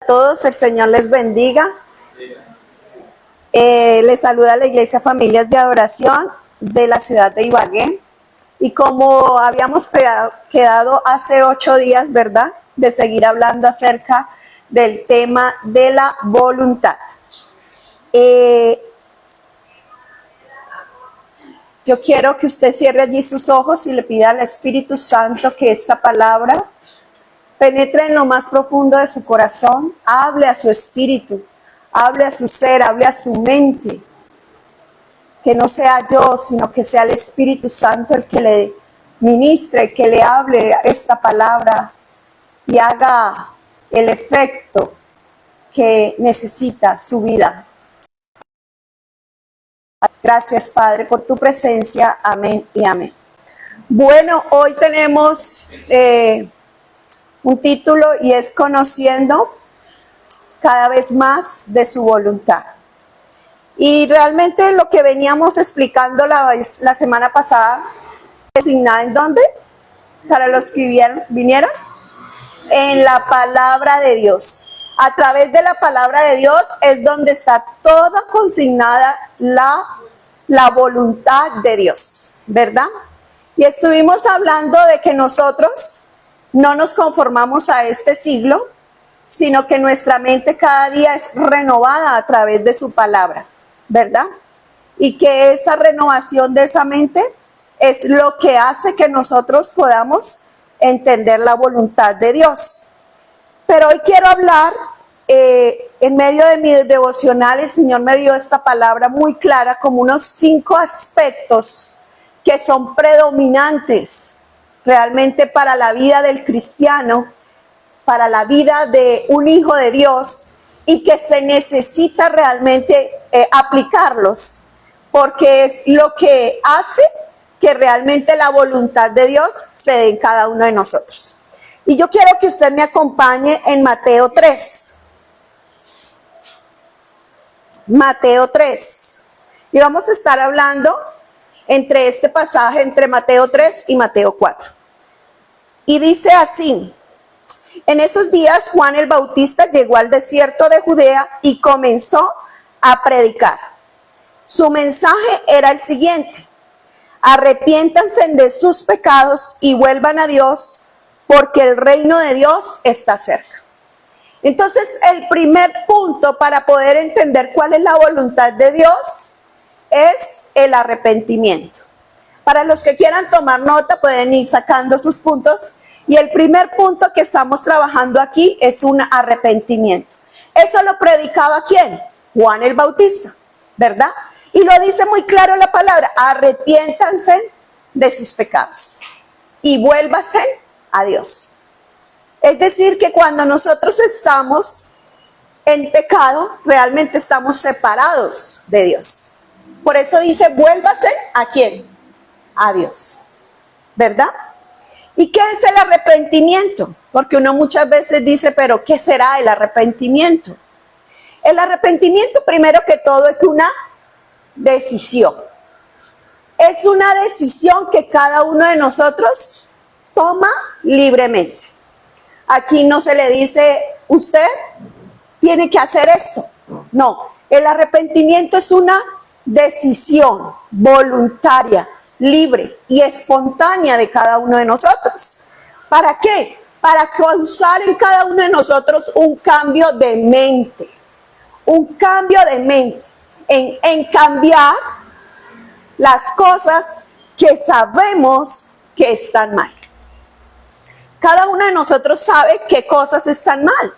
Todos, el Señor les bendiga. Les saluda la Iglesia Familias de Adoración de la ciudad de Ibagué. Y como habíamos quedado hace 8 días, ¿verdad?, de seguir hablando acerca del tema de la voluntad. Yo quiero que usted cierre allí sus ojos y le pida al Espíritu Santo que esta palabra penetre en lo más profundo de su corazón, hable a su espíritu, hable a su ser, hable a su mente. Que no sea yo, sino que sea el Espíritu Santo el que le ministre, que le hable esta palabra y haga el efecto que necesita su vida. Gracias, Padre, por tu presencia. Amén y amén. Bueno, hoy tenemos un título y es Conociendo cada vez más de su voluntad. Y realmente lo que veníamos explicando la semana pasada, designada en dónde, para los que vinieron, en la palabra de Dios. A través de la palabra de Dios es donde está toda consignada la voluntad de Dios, ¿verdad? Y estuvimos hablando de que nosotros no nos conformamos a este siglo, sino que nuestra mente cada día es renovada a través de su palabra, ¿verdad? Y que esa renovación de esa mente es lo que hace que nosotros podamos entender la voluntad de Dios. Pero hoy quiero hablar, en medio de mi devocional, el Señor me dio esta palabra muy clara, como unos 5 aspectos que son predominantes realmente para la vida del cristiano, para la vida de un hijo de Dios, y que se necesita realmente aplicarlos, porque es lo que hace que realmente la voluntad de Dios se dé en cada uno de nosotros. Y yo quiero que usted me acompañe en Mateo 3. Mateo 3. Y vamos a estar hablando entre este pasaje, entre Mateo 3 y Mateo 4. Y dice así: en esos días Juan el Bautista llegó al desierto de Judea y comenzó a predicar. Su mensaje era el siguiente: arrepiéntanse de sus pecados y vuelvan a Dios, porque el reino de Dios está cerca. Entonces, el primer punto para poder entender cuál es la voluntad de Dios es el arrepentimiento. Para los que quieran tomar nota, pueden ir sacando sus puntos. Y el primer punto que estamos trabajando aquí es un arrepentimiento. Eso lo predicaba ¿quién? Juan el Bautista, ¿verdad? Y lo dice muy claro la palabra: arrepiéntanse de sus pecados y vuélvanse a Dios. Es decir, que cuando nosotros estamos en pecado, realmente estamos separados de Dios. Por eso dice: vuélvase ¿a quién? A Dios, ¿verdad? ¿Y qué es el arrepentimiento? Porque uno muchas veces dice, pero ¿qué será el arrepentimiento? El arrepentimiento, primero que todo, es una decisión. Es una decisión que cada uno de nosotros toma libremente. Aquí no se le dice, usted tiene que hacer eso. No, el arrepentimiento es una decisión voluntaria, libre y espontánea de cada uno de nosotros. ¿Para qué? Para causar en cada uno de nosotros un cambio de mente. Un cambio de mente. En cambiar las cosas que sabemos que están mal. Cada uno de nosotros sabe qué cosas están mal.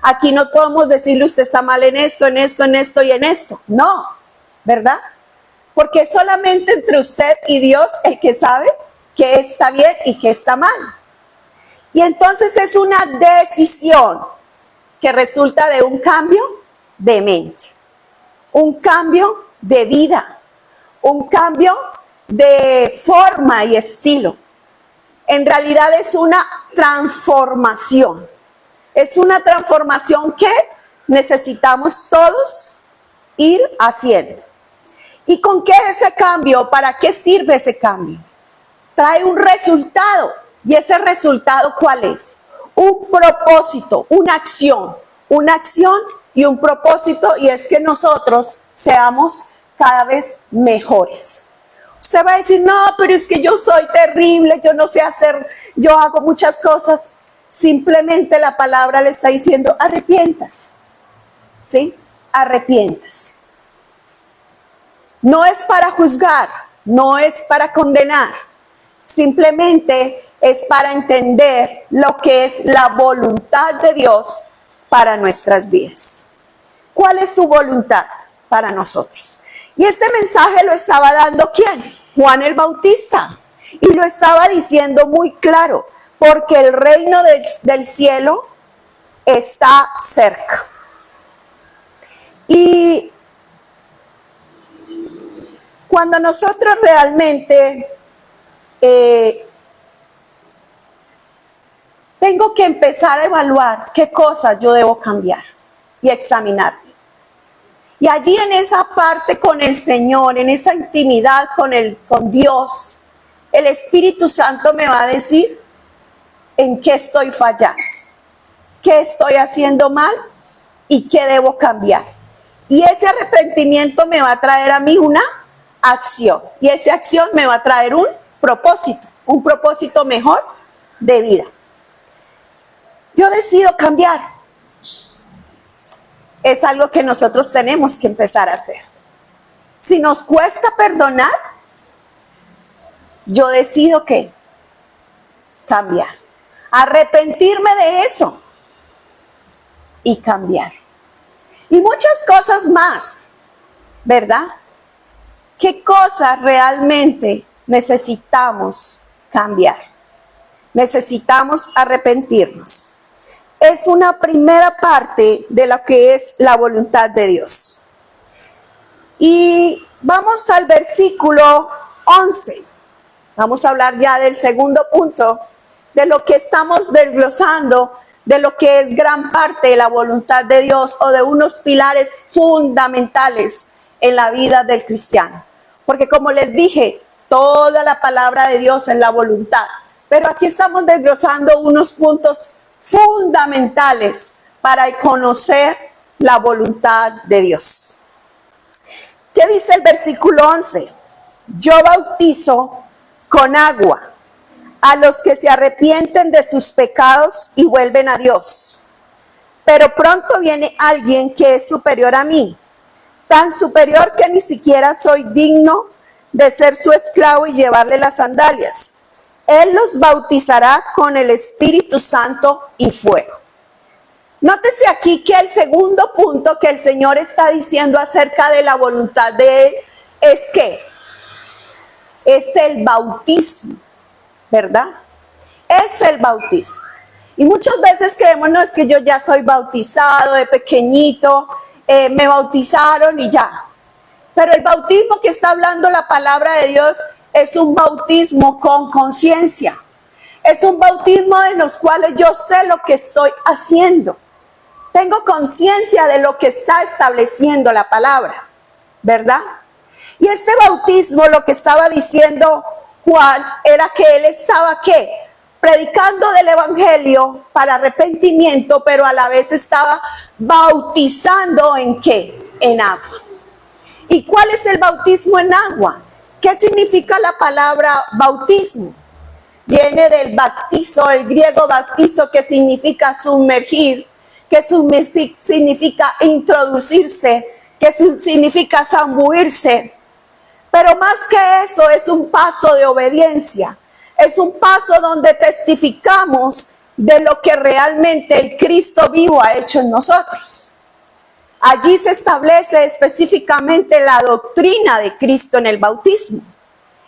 Aquí no podemos decirle usted está mal en esto, en esto, en esto y en esto. No, ¿verdad? Porque es solamente entre usted y Dios el que sabe qué está bien y qué está mal. Y entonces es una decisión que resulta de un cambio de mente, un cambio de vida, un cambio de forma y estilo. En realidad es una transformación. Es una transformación que necesitamos todos ir haciendo. ¿Y con qué ese cambio? ¿Para qué sirve ese cambio? Trae un resultado. ¿Y ese resultado cuál es? Un propósito, una acción, una acción y un propósito, y es que nosotros seamos cada vez mejores. Usted va a decir, no, pero es que yo soy terrible, yo no sé hacer, yo hago muchas cosas. Simplemente la palabra le está diciendo, arrepiéntase. ¿Sí? Arrepiéntase. No es para juzgar, no es para condenar. Simplemente es para entender lo que es la voluntad de Dios para nuestras vidas. ¿Cuál es su voluntad para nosotros? Y este mensaje lo estaba dando ¿quién? Juan el Bautista. Y lo estaba diciendo muy claro, porque el reino del cielo está cerca. Y cuando nosotros realmente tengo que empezar a evaluar qué cosas yo debo cambiar y examinarme. Y allí en esa parte con el Señor, en esa intimidad con Dios, el Espíritu Santo me va a decir en qué estoy fallando, qué estoy haciendo mal y qué debo cambiar. Y ese arrepentimiento me va a traer a mí una acción. Y esa acción me va a traer un propósito mejor de vida. Yo decido cambiar. Es algo que nosotros tenemos que empezar a hacer. Si nos cuesta perdonar, yo decido que cambiar. Arrepentirme de eso y cambiar. Y muchas cosas más, ¿verdad? ¿Qué cosas realmente necesitamos cambiar? Necesitamos arrepentirnos. Es una primera parte de lo que es la voluntad de Dios. Y vamos al versículo 11. Vamos a hablar ya del segundo punto, de lo que estamos desglosando, de lo que es gran parte de la voluntad de Dios o de unos pilares fundamentales en la vida del cristiano. Porque como les dije, toda la palabra de Dios es la voluntad. Pero aquí estamos desglosando unos puntos fundamentales para conocer la voluntad de Dios. ¿Qué dice el versículo 11? Yo bautizo con agua a los que se arrepienten de sus pecados y vuelven a Dios. Pero pronto viene alguien que es superior a mí, tan superior que ni siquiera soy digno de ser su esclavo y llevarle las sandalias. Él los bautizará con el Espíritu Santo y fuego. Nótese aquí que el segundo punto que el Señor está diciendo acerca de la voluntad de Él es que es el bautismo, ¿verdad? Es el bautismo. Y muchas veces creemos, no, es que yo ya soy bautizado de pequeñito, me bautizaron y ya. Pero el bautismo que está hablando la palabra de Dios es un bautismo con conciencia. Es un bautismo en los cuales yo sé lo que estoy haciendo. Tengo conciencia de lo que está estableciendo la palabra, ¿verdad? Y este bautismo, lo que estaba diciendo Juan, era que él estaba, ¿qué? Predicando del evangelio para arrepentimiento, pero a la vez estaba bautizando ¿en qué? En agua. ¿Y cuál es el bautismo en agua? ¿Qué significa la palabra bautismo? Viene del baptizo, el griego baptizo, que significa sumergir, que significa introducirse, que significa zambuirse. Pero más que eso, es un paso de obediencia. Es un paso donde testificamos de lo que realmente el Cristo vivo ha hecho en nosotros. Allí se establece específicamente la doctrina de Cristo en el bautismo,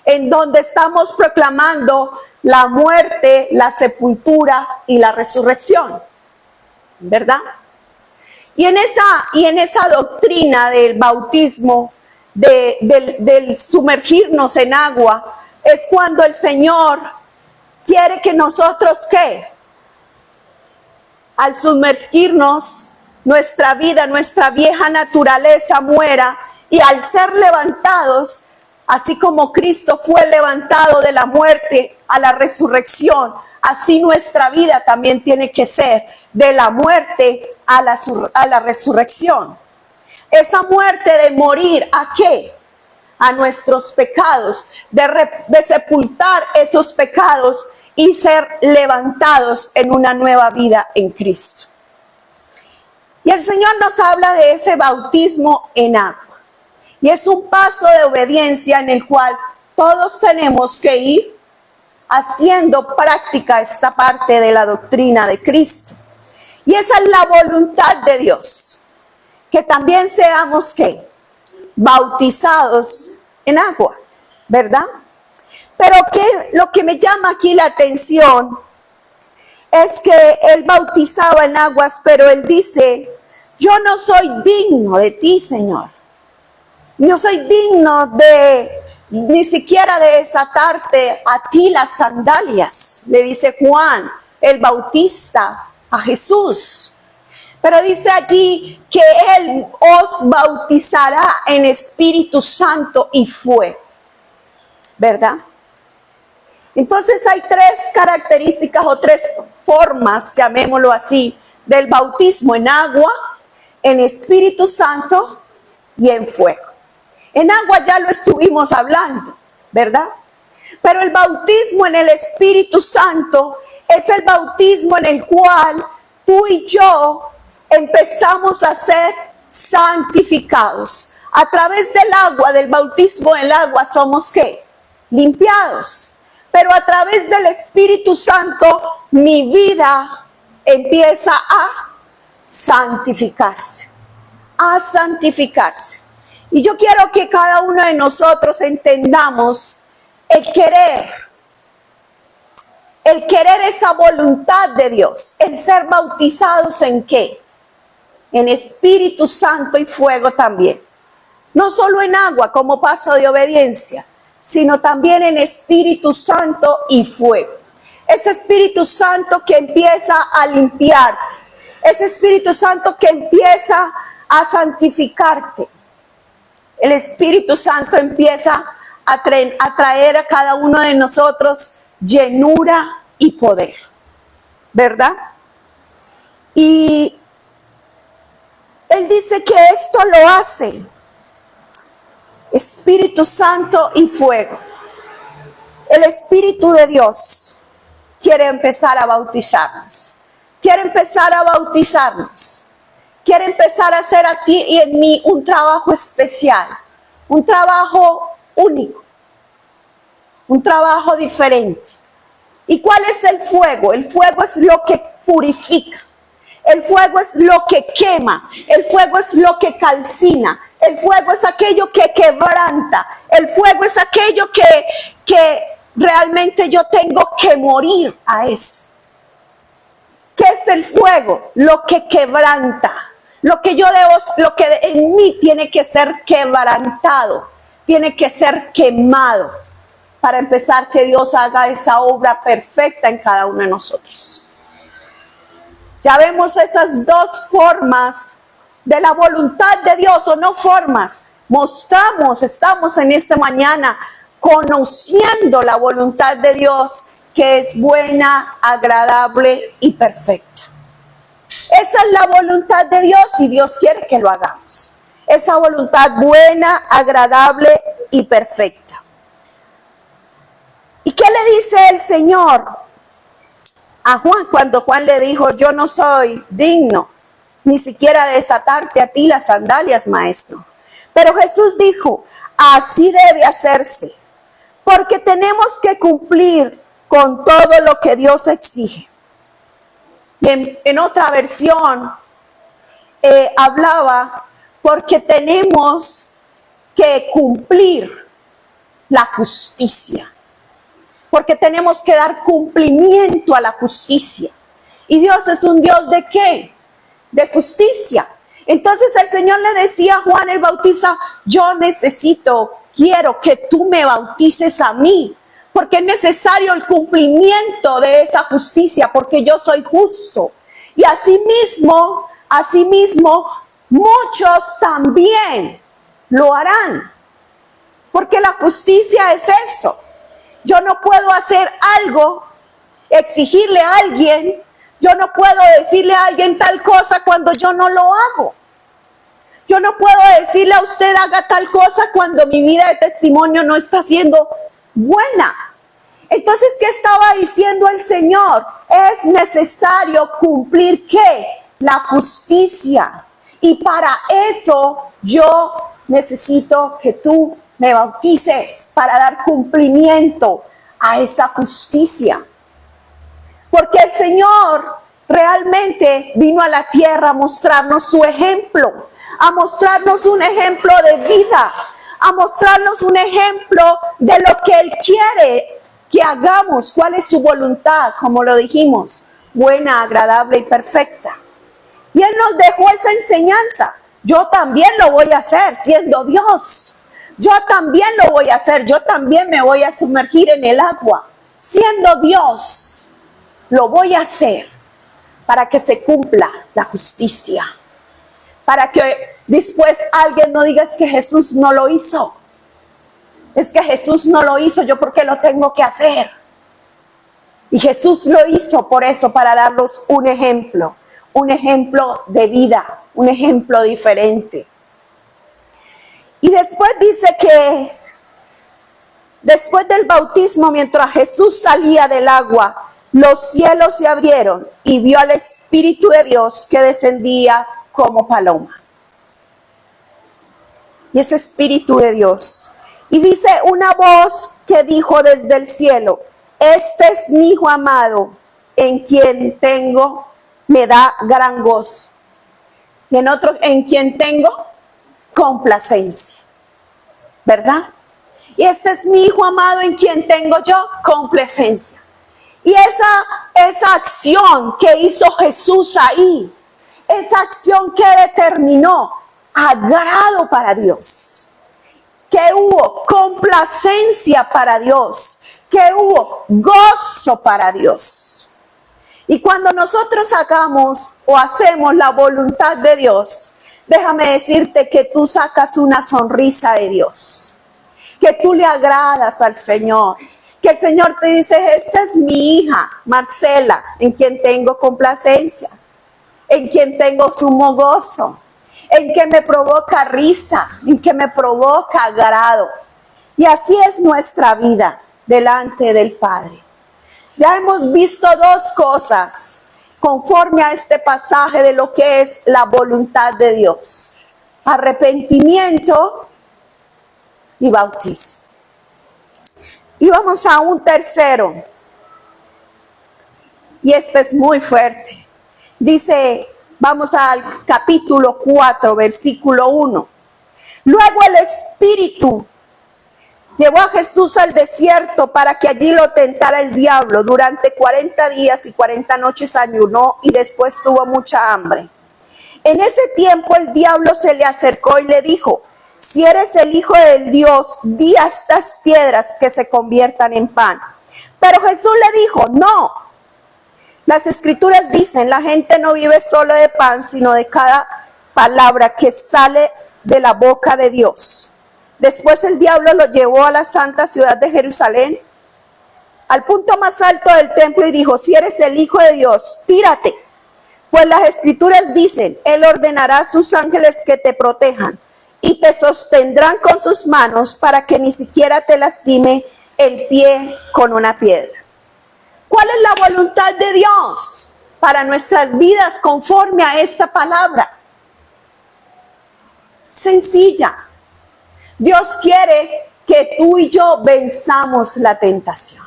en donde estamos proclamando la muerte, la sepultura y la resurrección, ¿verdad? Y en esa doctrina del bautismo, del sumergirnos en agua, es cuando el Señor quiere que nosotros, ¿qué? Al sumergirnos, nuestra vida, nuestra vieja naturaleza muera, y al ser levantados, Así como Cristo fue levantado de la muerte a la resurrección, así nuestra vida también tiene que ser de la muerte a la resurrección. Esa muerte de morir, ¿a qué? A nuestros pecados, de sepultar esos pecados y ser levantados en una nueva vida en Cristo. Y el Señor nos habla de ese bautismo en agua. Y es un paso de obediencia en el cual todos tenemos que ir haciendo práctica esta parte de la doctrina de Cristo. Y esa es la voluntad de Dios, que también seamos ¿qué? Bautizados en agua, ¿verdad? Pero lo que me llama aquí la atención es que Él bautizaba en aguas, pero Él dice, yo no soy digno de ti, Señor. No soy digno ni siquiera de desatarte a ti las sandalias, le dice Juan el Bautista a Jesús. Pero dice allí que Él os bautizará en Espíritu Santo y fuego, ¿verdad? Entonces hay tres características o tres formas, llamémoslo así, del bautismo: en agua, en Espíritu Santo y en fuego. En agua ya lo estuvimos hablando, ¿verdad? Pero el bautismo en el Espíritu Santo es el bautismo en el cual tú y yo empezamos a ser santificados. A través del agua, del bautismo en el agua, somos ¿qué? Limpiados. Pero a través del Espíritu Santo, mi vida empieza a santificarse. A santificarse. Y yo quiero que cada uno de nosotros entendamos el querer esa voluntad de Dios, el ser bautizados en ¿qué? En Espíritu Santo y fuego también. No solo en agua como paso de obediencia, sino también en Espíritu Santo y fuego. Ese Espíritu Santo que empieza a limpiarte, ese Espíritu Santo que empieza a santificarte. El Espíritu Santo empieza a traer a cada uno de nosotros llenura y poder, ¿verdad? Y Él dice que esto lo hace Espíritu Santo y fuego. El Espíritu de Dios quiere empezar a bautizarnos, quiere empezar a bautizarnos. Quiere empezar a hacer a ti y en mí un trabajo especial, un trabajo único, un trabajo diferente. ¿Y cuál es el fuego? El fuego es lo que purifica, el fuego es lo que quema, el fuego es lo que calcina, el fuego es aquello que quebranta, el fuego es aquello que realmente yo tengo que morir a eso. ¿Qué es el fuego? Lo que quebranta. Lo que en mí tiene que ser quebrantado, tiene que ser quemado, para empezar que Dios haga esa obra perfecta en cada uno de nosotros. Ya vemos esas dos formas de la voluntad de Dios, o no formas. Estamos en esta mañana conociendo la voluntad de Dios, que es buena, agradable y perfecta. Esa es la voluntad de Dios y Dios quiere que lo hagamos. Esa voluntad buena, agradable y perfecta. ¿Y qué le dice el Señor a Juan cuando Juan le dijo, yo no soy digno ni siquiera de desatarte a ti las sandalias, maestro? Pero Jesús dijo, así debe hacerse, porque tenemos que cumplir con todo lo que Dios exige. Y en otra versión hablaba, porque tenemos que cumplir la justicia, porque tenemos que dar cumplimiento a la justicia. Y Dios es un Dios ¿de qué? De justicia. Entonces el Señor le decía a Juan el Bautista, quiero que tú me bautices a mí, porque es necesario el cumplimiento de esa justicia, porque yo soy justo. Y asimismo, muchos también lo harán, Porque la justicia es eso. Yo no puedo hacer algo, exigirle a alguien, yo no puedo decirle a alguien tal cosa cuando yo no lo hago. Yo no puedo decirle a usted haga tal cosa cuando mi vida de testimonio no está siendo buena. Entonces, ¿qué estaba diciendo el Señor? Es necesario cumplir ¿qué? La justicia. Y para eso yo necesito que tú me bautices para dar cumplimiento a esa justicia. Porque el Señor realmente vino a la tierra a mostrarnos su ejemplo, a mostrarnos un ejemplo de vida, a mostrarnos un ejemplo de lo que Él quiere que hagamos, cuál es su voluntad, como lo dijimos, buena, agradable y perfecta. Y Él nos dejó esa enseñanza. Yo también lo voy a hacer siendo Dios. Yo también lo voy a hacer. Yo también me voy a sumergir en el agua. Siendo Dios, lo voy a hacer para que se cumpla la justicia. Para que después alguien no diga es que Jesús no lo hizo. Es que Jesús no lo hizo, yo porque lo tengo que hacer. Y Jesús lo hizo por eso, para darnos un ejemplo de vida, un ejemplo diferente. Y después dice que después del bautismo, mientras Jesús salía del agua, los cielos se abrieron y vio al Espíritu de Dios que descendía como paloma. Y ese Espíritu de Dios. Y dice una voz que dijo desde el cielo: este es mi Hijo amado, en quien me da gran gozo. Y en otro, en quien tengo complacencia. ¿Verdad? Y este es mi Hijo amado, en quien tengo yo complacencia. Y esa acción que hizo Jesús ahí, esa acción que determinó agrado para Dios, que hubo complacencia para Dios, que hubo gozo para Dios. Y cuando nosotros hagamos o hacemos la voluntad de Dios, déjame decirte que tú sacas una sonrisa de Dios, que tú le agradas al Señor, que el Señor te dice: esta es mi hija Marcela, en quien tengo complacencia, en quien tengo sumo gozo, en que me provoca risa, en que me provoca agrado. Y así es nuestra vida delante del Padre. Ya hemos visto dos cosas conforme a este pasaje de lo que es la voluntad de Dios: arrepentimiento y bautismo. Y vamos a un tercero, y este es muy fuerte. Dice, vamos al capítulo 4, versículo 1. Luego el Espíritu llevó a Jesús al desierto para que allí lo tentara el diablo. Durante 40 días y 40 noches ayunó y después tuvo mucha hambre. En ese tiempo el diablo se le acercó y le dijo: si eres el Hijo del Dios, di a estas piedras que se conviertan en pan. Pero Jesús le dijo: no. Las Escrituras dicen: la gente no vive solo de pan, sino de cada palabra que sale de la boca de Dios. Después el diablo lo llevó a la santa ciudad de Jerusalén, al punto más alto del templo, y dijo: si eres el Hijo de Dios, tírate. Pues las Escrituras dicen: Él ordenará a sus ángeles que te protejan y te sostendrán con sus manos para que ni siquiera te lastime el pie con una piedra. ¿Cuál es la voluntad de Dios para nuestras vidas conforme a esta palabra? Sencilla. Dios quiere que tú y yo venzamos la tentación.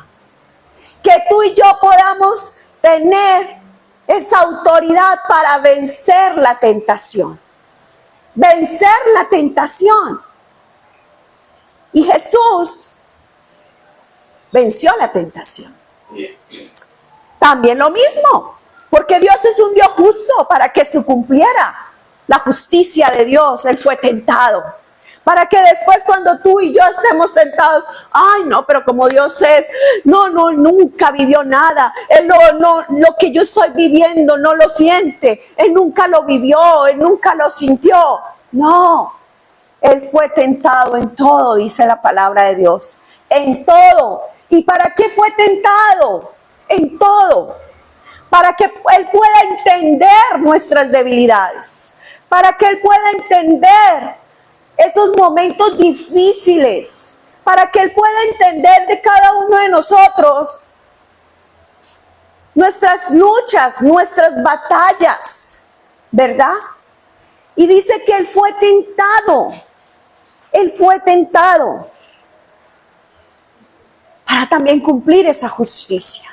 Que tú y yo podamos tener esa autoridad para vencer la tentación. Vencer la tentación. Y Jesús venció la tentación. También lo mismo, porque Dios es un Dios justo. Para que se cumpliera la justicia de Dios, Él fue tentado. Para que después, cuando tú y yo estemos tentados, ay no, pero como Dios es, no, nunca vivió nada. Él lo que yo estoy viviendo no lo siente. Él nunca lo vivió, Él nunca lo sintió. No, Él fue tentado en todo, dice la palabra de Dios. En todo. ¿Y para qué fue tentado? En todo. Para que Él pueda entender nuestras debilidades. Para que Él pueda entender esos momentos difíciles. Para que Él pueda entender de cada uno de nosotros nuestras luchas, nuestras batallas. ¿Verdad? Y dice que Él fue tentado. Él fue tentado para también cumplir esa justicia.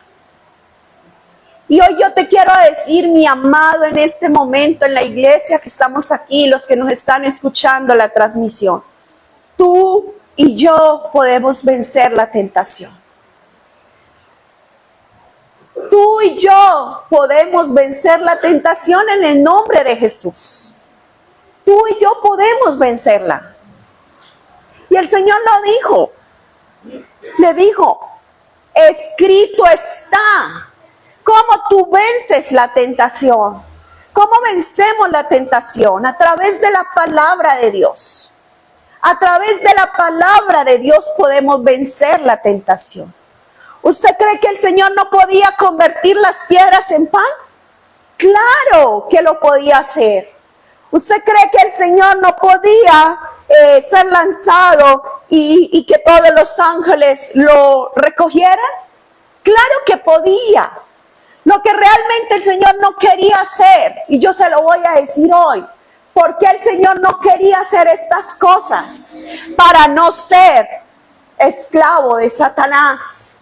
Y hoy yo te quiero decir, mi amado, en este momento en la iglesia que estamos aquí, los que nos están escuchando la transmisión, tú y yo podemos vencer la tentación. Tú y yo podemos vencer la tentación en el nombre de Jesús. Tú y yo podemos vencerla. Y el Señor lo dijo, le dijo, escrito está. ¿Cómo tú vences la tentación? ¿Cómo vencemos la tentación? A través de la palabra de Dios. A través de la palabra de Dios podemos vencer la tentación. ¿Usted cree que el Señor no podía convertir las piedras en pan? Claro que lo podía hacer. ¿Usted cree que el Señor no podía ser lanzado y que todos los ángeles lo recogieran? Claro que podía. Lo que realmente el Señor no quería hacer, y yo se lo voy a decir hoy, porque el Señor no quería hacer estas cosas para no ser esclavo de Satanás.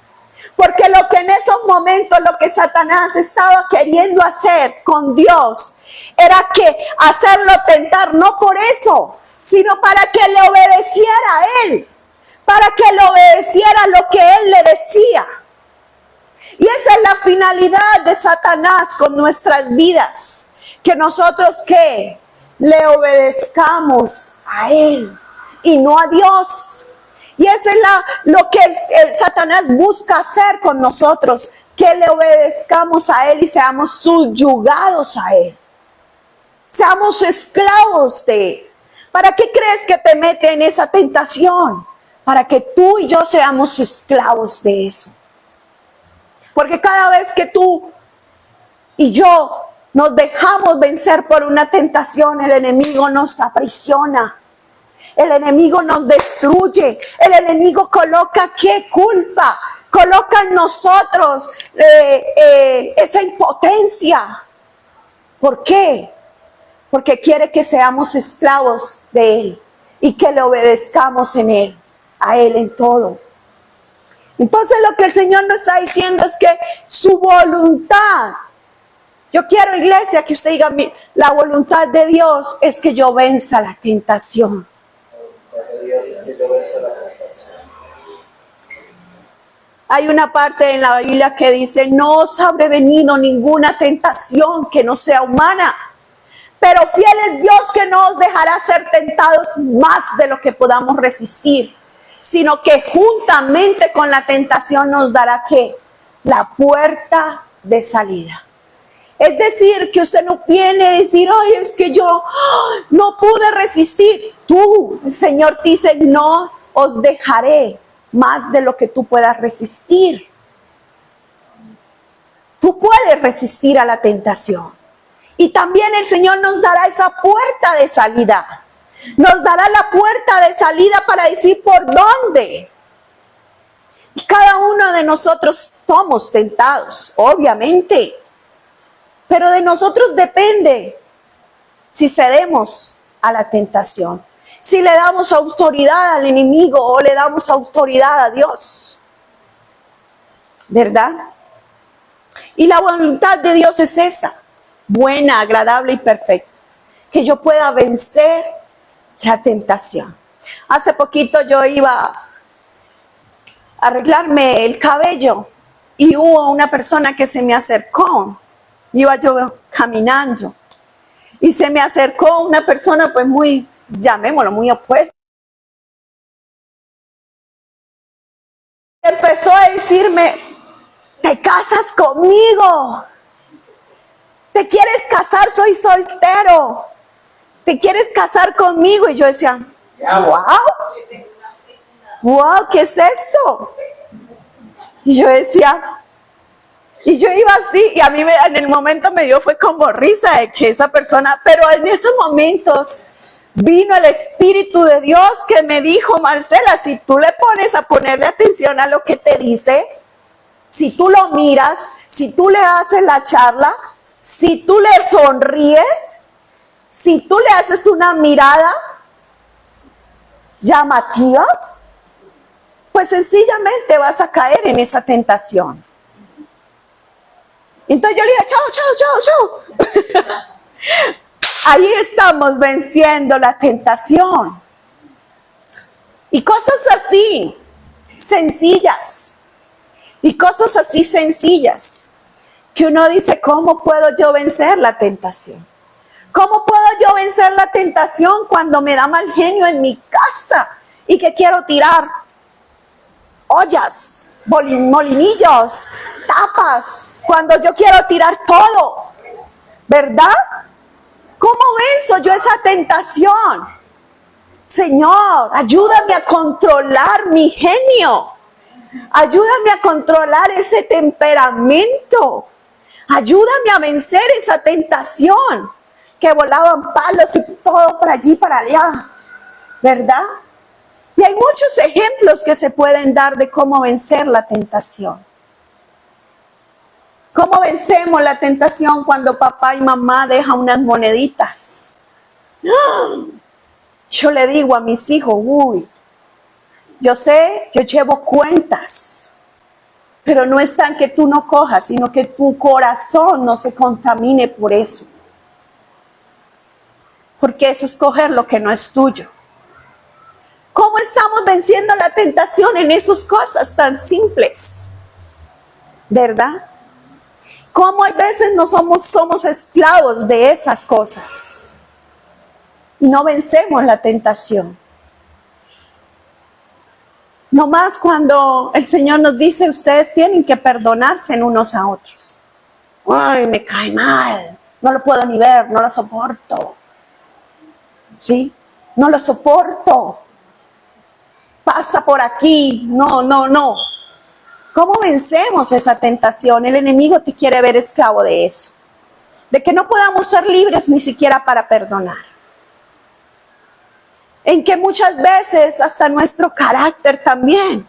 Porque lo que en esos momentos, lo que Satanás estaba queriendo hacer con Dios, era que hacerlo tentar, no por eso, sino para que le obedeciera a Él, para que le obedeciera lo que Él le decía. Y esa es la finalidad de Satanás con nuestras vidas, que nosotros ¿qué? Le obedezcamos a Él y no a Dios. Y eso es lo que el Satanás busca hacer con nosotros, que le obedezcamos a Él y seamos subyugados a Él. Seamos esclavos de Él. ¿Para qué crees que te mete en esa tentación? Para que tú y yo seamos esclavos de eso. Porque cada vez que tú y yo nos dejamos vencer por una tentación, el enemigo nos aprisiona. El enemigo nos destruye. El enemigo coloca ¿qué culpa? Coloca en nosotros esa impotencia. ¿Por qué? Porque quiere que seamos esclavos de Él y que le obedezcamos en Él, a Él en todo. Entonces lo que el Señor nos está diciendo es que su voluntad, yo quiero, iglesia, que usted diga, la voluntad de Dios es que yo venza la tentación. Hay una parte en la Biblia que dice, no os ha sobrevenido ninguna tentación que no sea humana, pero fiel es Dios que no os dejará ser tentados más de lo que podamos resistir, sino que juntamente con la tentación nos dará ¿qué? La puerta de salida. Es decir, que usted no viene a decir, ay, es que yo no pude resistir. Tú, el Señor te dice, no os dejaré más de lo que tú puedas resistir. Tú puedes resistir a la tentación. Y también el Señor nos dará esa puerta de salida. Nos dará la puerta de salida para decir por dónde. Y cada uno de nosotros somos tentados, obviamente. Pero de nosotros depende si cedemos a la tentación, si le damos autoridad al enemigo o le damos autoridad a Dios. ¿Verdad? Y la voluntad de Dios es esa, buena, agradable y perfecta, que yo pueda vencer la tentación. Hace poquito yo iba a arreglarme el cabello y hubo una persona que se me acercó. Iba yo caminando y se me acercó una persona pues muy, llamémoslo, muy opuesta. Empezó a decirme, ¿te casas conmigo? ¿Te quieres casar? Soy soltero. ¿Te quieres casar conmigo? Y yo decía, Wow, ¿qué es esto? Y yo decía, y yo iba así, y a mí en el momento me dio fue como risa de que esa persona, pero en esos momentos vino el Espíritu de Dios que me dijo, Marcela, si tú le pones a ponerle atención a lo que te dice, si tú lo miras, si tú le haces la charla, si tú le sonríes, si tú le haces una mirada llamativa, pues sencillamente vas a caer en esa tentación. Entonces yo le dije, chao. Ahí estamos venciendo la tentación. Y cosas así, sencillas. Y cosas así sencillas, que uno dice, ¿cómo puedo yo vencer la tentación? ¿Cómo puedo yo vencer la tentación cuando me da mal genio en mi casa y que quiero tirar ollas, molinillos, tapas, cuando yo quiero tirar todo? ¿Verdad? ¿Cómo venzo yo esa tentación? Señor, ayúdame a controlar mi genio. Ayúdame a controlar ese temperamento. Ayúdame a vencer esa tentación. Que volaban palos y todo por allí, para allá. ¿Verdad? Y hay muchos ejemplos que se pueden dar de cómo vencer la tentación. ¿Cómo vencemos la tentación cuando papá y mamá dejan unas moneditas? Yo le digo a mis hijos, uy, yo sé, yo llevo cuentas, pero no es tan que tú no cojas, sino que tu corazón no se contamine por eso. Porque eso es coger lo que no es tuyo. ¿Cómo estamos venciendo la tentación en esas cosas tan simples? ¿Verdad? ¿Cómo a veces no somos esclavos de esas cosas? Y no vencemos la tentación. No más cuando el Señor nos dice, ustedes tienen que perdonarse unos a otros. Ay, me cae mal, no lo puedo ni ver, no lo soporto. ¿Sí? No lo soporto. Pasa por aquí, no. ¿Cómo vencemos esa tentación? El enemigo te quiere ver esclavo de eso. De que no podamos ser libres ni siquiera para perdonar. En que muchas veces hasta nuestro carácter también.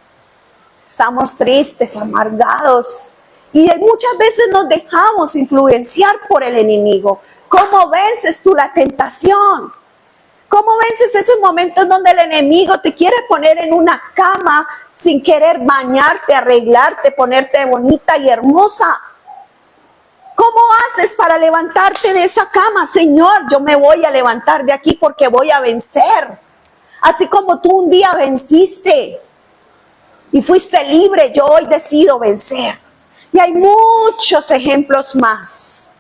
Estamos tristes, amargados. Y muchas veces nos dejamos influenciar por el enemigo. ¿Cómo vences tú la tentación? ¿Cómo vences esos momentos donde el enemigo te quiere poner en una cama sin querer bañarte, arreglarte, ponerte bonita y hermosa? ¿Cómo haces para levantarte de esa cama? Señor, yo me voy a levantar de aquí porque voy a vencer. Así como tú un día venciste y fuiste libre, yo hoy decido vencer. Y hay muchos ejemplos más.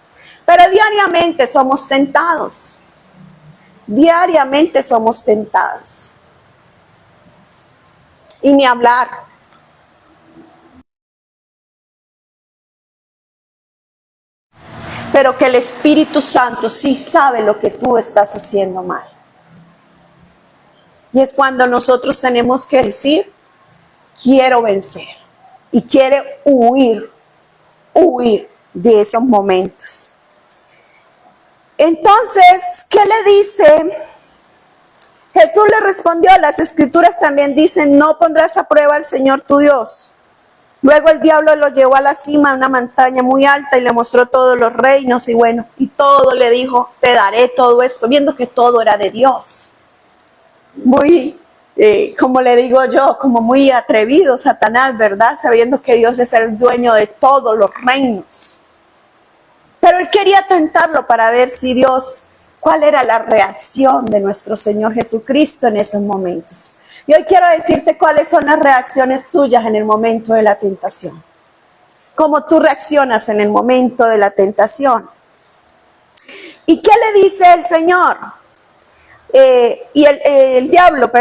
Pero diariamente somos tentados. Diariamente somos tentados. Y ni hablar. Pero que el Espíritu Santo sí sabe lo que tú estás haciendo mal. Y es cuando nosotros tenemos que decir, quiero vencer. Y quiere huir de esos momentos. Entonces, ¿qué le dice? Jesús le respondió, las escrituras también dicen, no pondrás a prueba al Señor tu Dios. Luego el diablo lo llevó a la cima de una montaña muy alta y le mostró todos los reinos y todo le dijo, te daré todo esto, viendo que todo era de Dios. Muy, como le digo yo, como muy atrevido Satanás, ¿verdad? Sabiendo que Dios es el dueño de todos los reinos. Pero él quería tentarlo para ver si Dios, cuál era la reacción de nuestro Señor Jesucristo en esos momentos. Y hoy quiero decirte cuáles son las reacciones tuyas en el momento de la tentación. Cómo tú reaccionas en el momento de la tentación. ¿Y qué le dice el Señor? El diablo.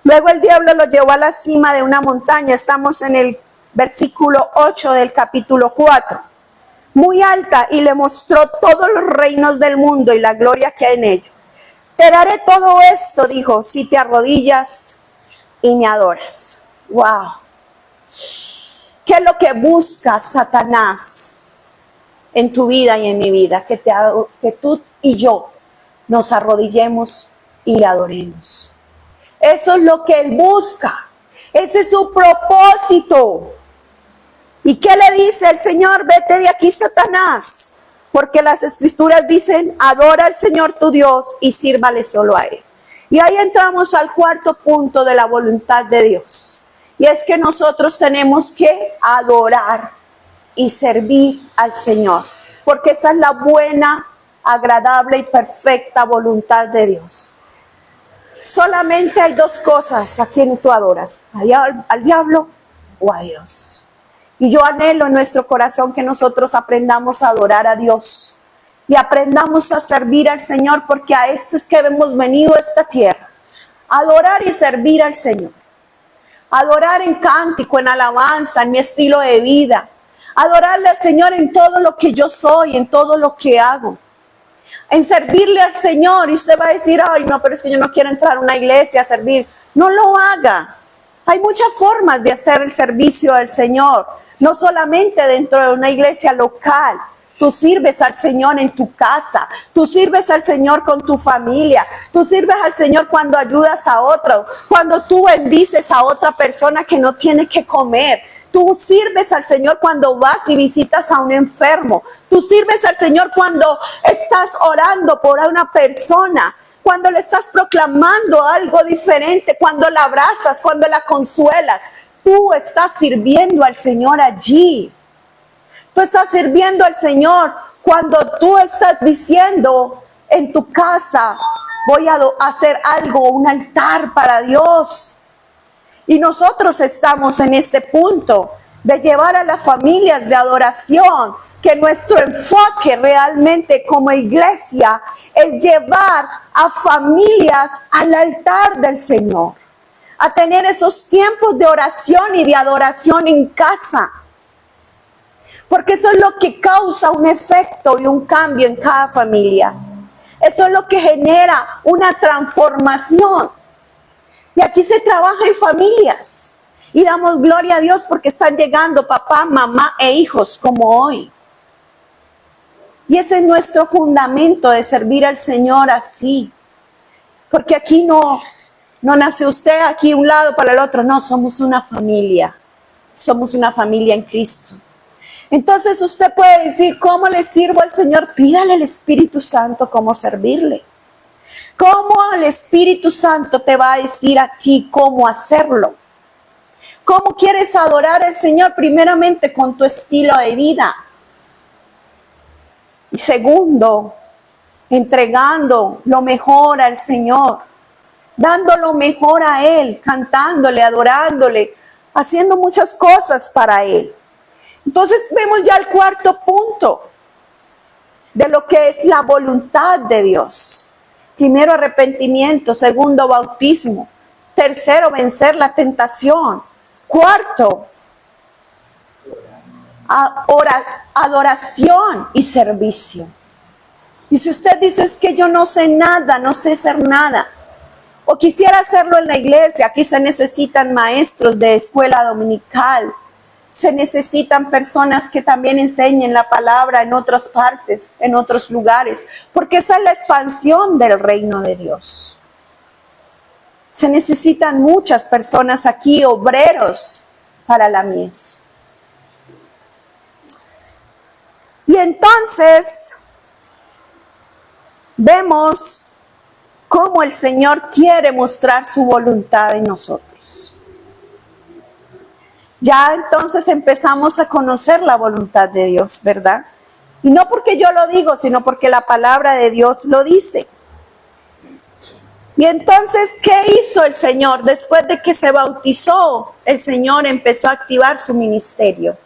Luego el diablo lo llevó a la cima de una montaña. Estamos en el versículo 8 del capítulo 4. Muy alta, y le mostró todos los reinos del mundo y la gloria que hay en ellos. Te daré todo esto, dijo, si te arrodillas y me adoras. Wow. ¿Qué es lo que busca Satanás en tu vida y en mi vida? Que tú y yo nos arrodillemos y le adoremos. Eso es lo que él busca. Ese es su propósito. ¿Y qué le dice el Señor? Vete de aquí, Satanás. Porque las escrituras dicen, adora al Señor tu Dios y sírvale solo a Él. Y ahí entramos al cuarto punto de la voluntad de Dios. Y es que nosotros tenemos que adorar y servir al Señor. Porque esa es la buena, agradable y perfecta voluntad de Dios. Solamente hay dos cosas a quien tú adoras, al diablo o a Dios. Y yo anhelo en nuestro corazón que nosotros aprendamos a adorar a Dios y aprendamos a servir al Señor, porque a esto es que hemos venido a esta tierra, adorar y servir al Señor. Adorar en cántico, en alabanza, en mi estilo de vida. Adorarle al Señor en todo lo que yo soy, en todo lo que hago. En servirle al Señor. Y usted va a decir, ay no, pero es que yo no quiero entrar a una iglesia a servir. No lo haga. Hay muchas formas de hacer el servicio al Señor. No solamente dentro de una iglesia local. Tú sirves al Señor en tu casa. Tú sirves al Señor con tu familia. Tú sirves al Señor cuando ayudas a otro. Cuando tú bendices a otra persona que no tiene que comer. Tú sirves al Señor cuando vas y visitas a un enfermo. Tú sirves al Señor cuando estás orando por una persona. Cuando le estás proclamando algo diferente. Cuando la abrazas, cuando la consuelas. Tú estás sirviendo al Señor allí. Tú estás sirviendo al Señor cuando tú estás diciendo en tu casa, voy a hacer algo, un altar para Dios. Y nosotros estamos en este punto de llevar a las familias de adoración, que nuestro enfoque realmente como iglesia es llevar a familias al altar del Señor, a tener esos tiempos de oración y de adoración en casa. Porque eso es lo que causa un efecto y un cambio en cada familia. Eso es lo que genera una transformación. Y aquí se trabaja en familias. Y damos gloria a Dios porque están llegando papá, mamá e hijos como hoy. Y ese es nuestro fundamento de servir al Señor así. Porque aquí no nace usted aquí un lado para el otro. No, somos una familia. Somos una familia en Cristo. Entonces usted puede decir, ¿cómo le sirvo al Señor? Pídale al Espíritu Santo cómo servirle. ¿Cómo el Espíritu Santo te va a decir a ti cómo hacerlo? ¿Cómo quieres adorar al Señor? Primeramente con tu estilo de vida. Y segundo, entregando lo mejor al Señor. Dando lo mejor a Él, cantándole, adorándole, haciendo muchas cosas para Él. Entonces vemos ya el cuarto punto de lo que es la voluntad de Dios. Primero, arrepentimiento. Segundo, bautismo. Tercero, vencer la tentación. Cuarto, adoración y servicio. Y si usted dice, es que yo no sé nada, no sé hacer nada, o quisiera hacerlo en la iglesia, aquí se necesitan maestros de escuela dominical. Se necesitan personas que también enseñen la palabra en otras partes, en otros lugares, porque esa es la expansión del reino de Dios. Se necesitan muchas personas aquí, obreros para la mies. Y entonces vemos cómo el Señor quiere mostrar su voluntad en nosotros. Ya entonces empezamos a conocer la voluntad de Dios, ¿verdad? Y no porque yo lo digo, sino porque la palabra de Dios lo dice. Y entonces, ¿qué hizo el Señor? Después de que se bautizó, el Señor empezó a activar su ministerio.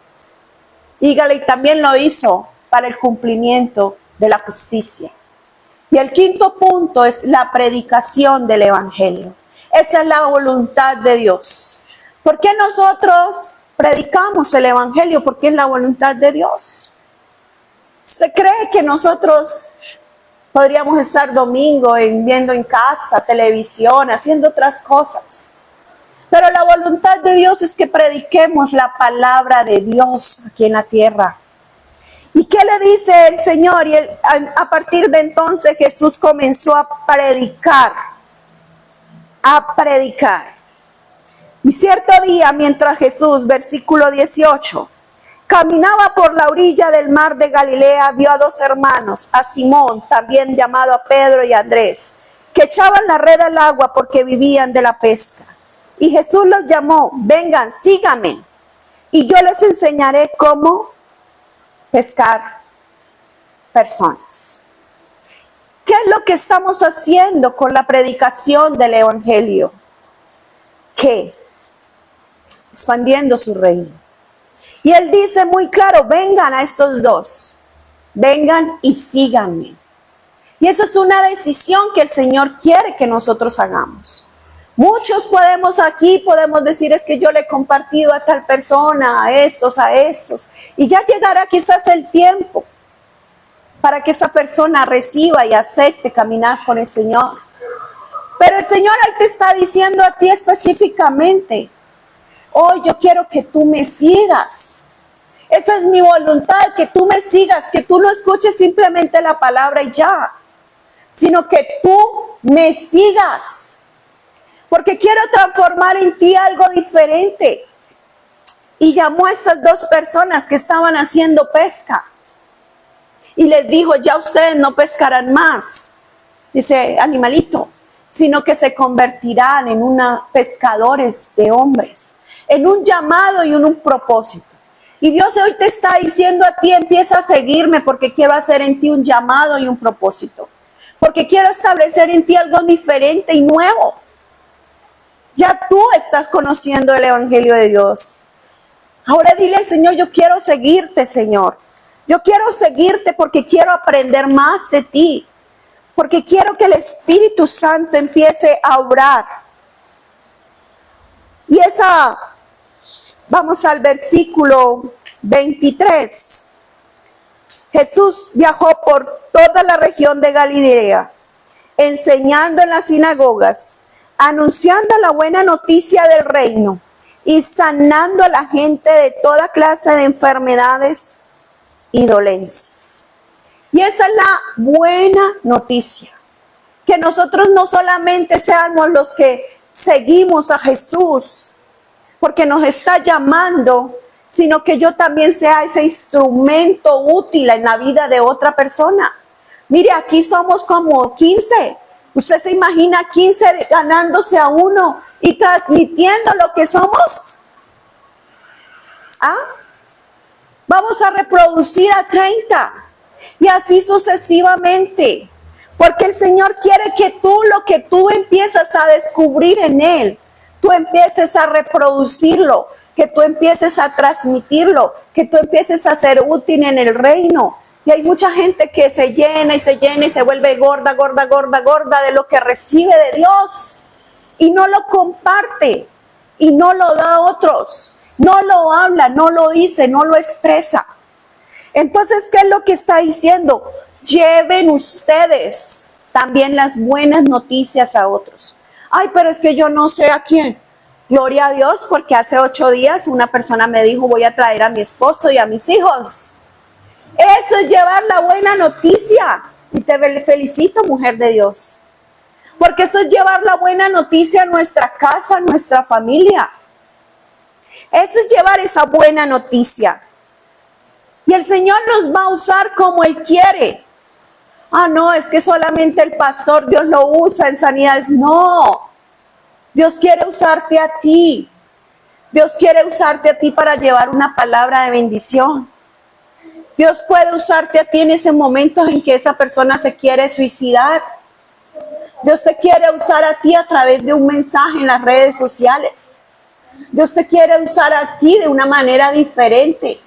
Dígale, y también lo hizo para el cumplimiento de la justicia. Y el quinto punto es la predicación del evangelio. Esa es la voluntad de Dios. ¿Por qué nosotros predicamos el evangelio? Porque es la voluntad de Dios. ¿Se cree que nosotros Podríamos estar domingo viendo en casa, televisión, haciendo otras cosas. Pero la voluntad de Dios es que prediquemos la palabra de Dios aquí en la tierra. ¿Y qué le dice el Señor? Y a partir de entonces Jesús comenzó a predicar. Y cierto día, mientras Jesús, versículo 18, caminaba por la orilla del mar de Galilea, vio a dos hermanos, a Simón, también llamado a Pedro y Andrés, que echaban la red al agua porque vivían de la pesca. Y Jesús los llamó: vengan, síganme, y yo les enseñaré cómo pescar personas. ¿Qué es lo que estamos haciendo con la predicación del Evangelio? ¿Qué? Expandiendo su reino. Y Él dice muy claro: vengan a estos dos, vengan y síganme. Y esa es una decisión que el Señor quiere que nosotros hagamos. Muchos podemos decir: es que yo le he compartido a tal persona, a estos. Y ya llegará quizás el tiempo para que esa persona reciba y acepte caminar con el Señor. Pero el Señor ahí te está diciendo a ti específicamente: hoy yo quiero que tú me sigas. Esa es mi voluntad, que tú me sigas, que tú no escuches simplemente la palabra y ya, sino que tú me sigas. Porque quiero transformar en ti algo diferente. Y llamó a esas dos personas que estaban haciendo pesca. Y les dijo: ya ustedes no pescarán más, dice, animalito, sino que se convertirán en pescadores de hombres, en un llamado y en un propósito. Y Dios hoy te está diciendo a ti: empieza a seguirme, porque quiero hacer en ti un llamado y un propósito. Porque quiero establecer en ti algo diferente y nuevo. Ya tú estás conociendo el Evangelio de Dios. Ahora dile al Señor: yo quiero seguirte, Señor. Yo quiero seguirte porque quiero aprender más de ti. Porque quiero que el Espíritu Santo empiece a obrar. Y vamos al versículo 23. Jesús viajó por toda la región de Galilea, enseñando en las sinagogas, anunciando la buena noticia del reino y sanando a la gente de toda clase de enfermedades y dolencias. Y esa es la buena noticia, que nosotros no solamente seamos los que seguimos a Jesús, porque nos está llamando, sino que yo también sea ese instrumento útil en la vida de otra persona. Mire, aquí somos como 15. ¿Usted se imagina 15 ganándose a uno y transmitiendo lo que somos? Vamos a reproducir a 30 y así sucesivamente. Porque el Señor quiere que lo que tú empiezas a descubrir en Él, tú empieces a reproducirlo, que tú empieces a transmitirlo, que tú empieces a ser útil en el reino. Y hay mucha gente que se llena y se vuelve gorda de lo que recibe de Dios. Y no lo comparte, y no lo da a otros, no lo habla, no lo dice, no lo expresa. Entonces, ¿qué es lo que está diciendo? Lleven ustedes también las buenas noticias a otros. Ay, pero es que yo no sé a quién. Gloria a Dios, porque hace 8 días una persona me dijo: voy a traer a mi esposo y a mis hijos. Eso es llevar la buena noticia. Y te felicito, mujer de Dios. Porque eso es llevar la buena noticia a nuestra casa, a nuestra familia. Eso es llevar esa buena noticia. Y el Señor nos va a usar como Él quiere. No, es que solamente el pastor Dios lo usa en sanidades. No. Dios quiere usarte a ti. Dios quiere usarte a ti para llevar una palabra de bendición. Dios puede usarte a ti en ese momento en que esa persona se quiere suicidar. Dios te quiere usar a ti a través de un mensaje en las redes sociales. Dios te quiere usar a ti de una manera diferente.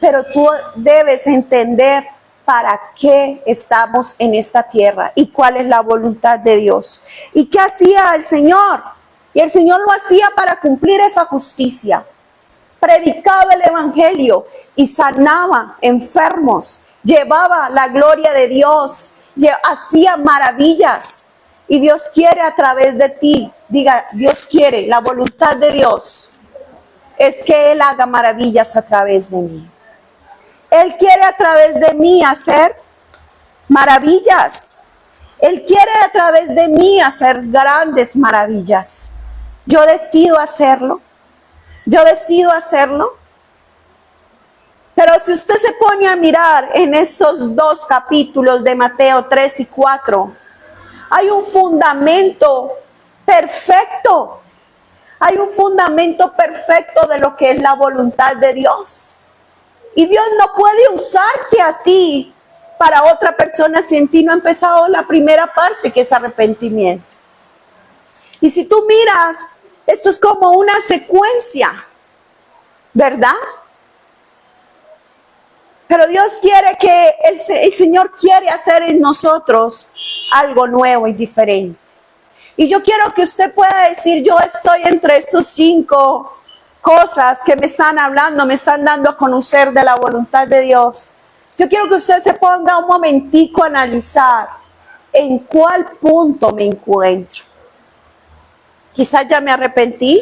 Pero tú debes entender para qué estamos en esta tierra y cuál es la voluntad de Dios. ¿Y qué hacía el Señor? Y el Señor lo hacía para cumplir esa justicia. Predicaba el Evangelio y sanaba enfermos, llevaba la gloria de Dios hacía maravillas. Y Dios quiere a través de ti, diga, Dios quiere, la voluntad de Dios es que Él haga maravillas a través de mí. Él quiere a través de mí hacer maravillas. Él quiere a través de mí hacer grandes maravillas. Yo decido hacerlo. Yo decido hacerlo. Pero si usted se pone a mirar en estos dos capítulos de Mateo 3 y 4, hay un fundamento perfecto. Hay un fundamento perfecto de lo que es la voluntad de Dios. Y Dios no puede usarte a ti para otra persona si en ti no ha empezado la primera parte, que es arrepentimiento. Y si tú miras, esto es como una secuencia, ¿verdad? Pero Dios quiere que el Señor quiere hacer en nosotros algo nuevo y diferente. Y yo quiero que usted pueda decir, yo estoy entre estos 5 cosas que me están hablando, me están dando a conocer de la voluntad de Dios. Yo quiero que usted se ponga un momentico a analizar en cuál punto me encuentro. Quizás ya me arrepentí,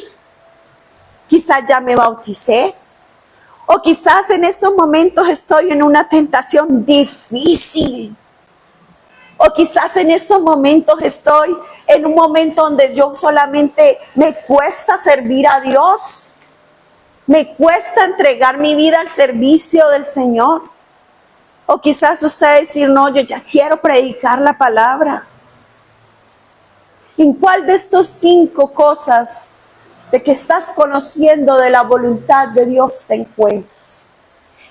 quizás ya me bauticé, o quizás en estos momentos estoy en una tentación difícil. O quizás en estos momentos estoy en un momento donde yo solamente me cuesta servir a Dios. Me cuesta entregar mi vida al servicio del Señor. O quizás usted decir, no, yo ya quiero predicar la palabra. ¿En cuál de estos 5 cosas de que estás conociendo de la voluntad de Dios te encuentras?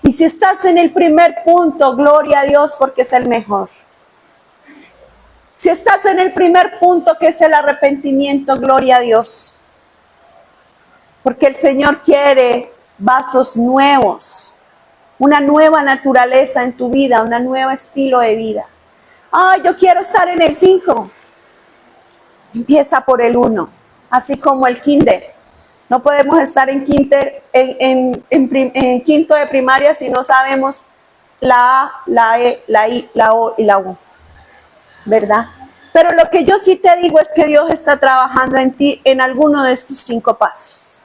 Y si estás en el primer punto, gloria a Dios porque es el mejor. Si estás en el primer punto, que es el arrepentimiento, gloria a Dios. Porque el Señor quiere vasos nuevos, una nueva naturaleza en tu vida, un nuevo estilo de vida. Ay, yo quiero estar en el 5. Empieza por el 1, así como el kinder. No podemos estar en quinto de primaria si no sabemos la A, la E, la I, la O y la U. ¿Verdad? Pero lo que yo sí te digo es que Dios está trabajando en ti en alguno de estos 5 pasos.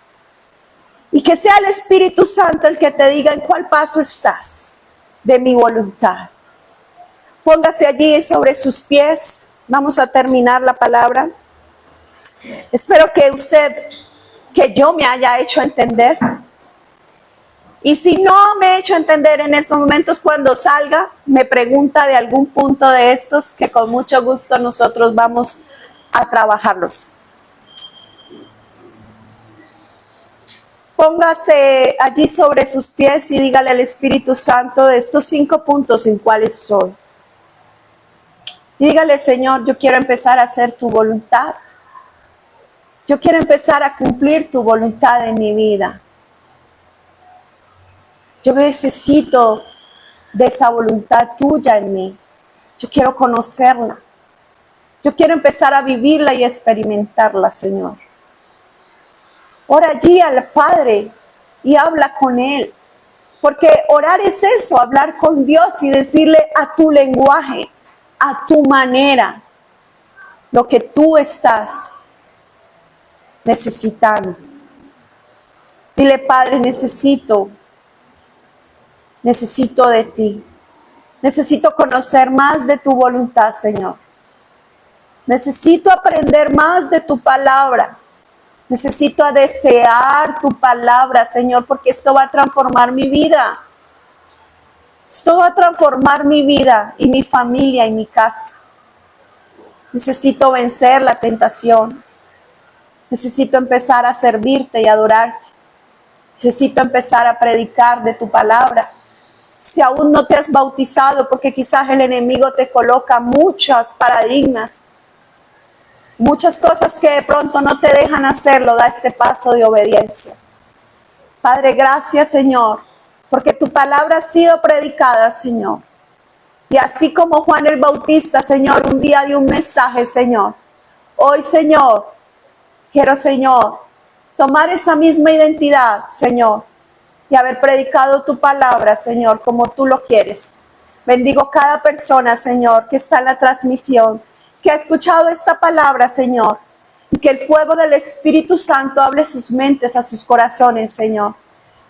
Y que sea el Espíritu Santo el que te diga en cuál paso estás de mi voluntad. Póngase allí sobre sus pies. Vamos a terminar la palabra. Espero que yo me haya hecho entender. Y si no me he hecho entender en estos momentos, cuando salga, me pregunta de algún punto de estos que con mucho gusto nosotros vamos a trabajarlos. Póngase allí sobre sus pies y dígale al Espíritu Santo de estos 5 puntos en cuáles soy. Dígale, Señor, yo quiero empezar a hacer tu voluntad. Yo quiero empezar a cumplir tu voluntad en mi vida. Yo necesito de esa voluntad tuya en mí. Yo quiero conocerla. Yo quiero empezar a vivirla y experimentarla, Señor. Ora allí al Padre y habla con Él. Porque orar es eso, hablar con Dios y decirle a tu lenguaje, a tu manera, lo que tú estás necesitando. Dile, Padre, necesito de ti. Necesito conocer más de tu voluntad, Señor. Necesito aprender más de tu palabra. Necesito desear tu palabra, Señor, porque esto va a transformar mi vida. Esto va a transformar mi vida y mi familia y mi casa. Necesito vencer la tentación. Necesito empezar a servirte y adorarte. Necesito empezar a predicar de tu palabra. Si aún no te has bautizado, porque quizás el enemigo te coloca muchos paradigmas, muchas cosas que de pronto no te dejan hacerlo, da este paso de obediencia. Padre, gracias, Señor, porque tu palabra ha sido predicada, Señor. Y así como Juan el Bautista, Señor, un día dio un mensaje, Señor. Hoy, Señor, quiero, Señor, tomar esa misma identidad, Señor, y haber predicado tu palabra, Señor, como tú lo quieres. Bendigo cada persona, Señor, que está en la transmisión, que ha escuchado esta palabra, Señor. Y que el fuego del Espíritu Santo hable sus mentes, a sus corazones, Señor.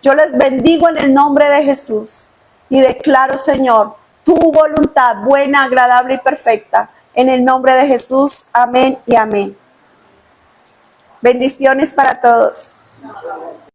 Yo les bendigo en el nombre de Jesús. Y declaro, Señor, tu voluntad buena, agradable y perfecta. En el nombre de Jesús. Amén y amén. Bendiciones para todos.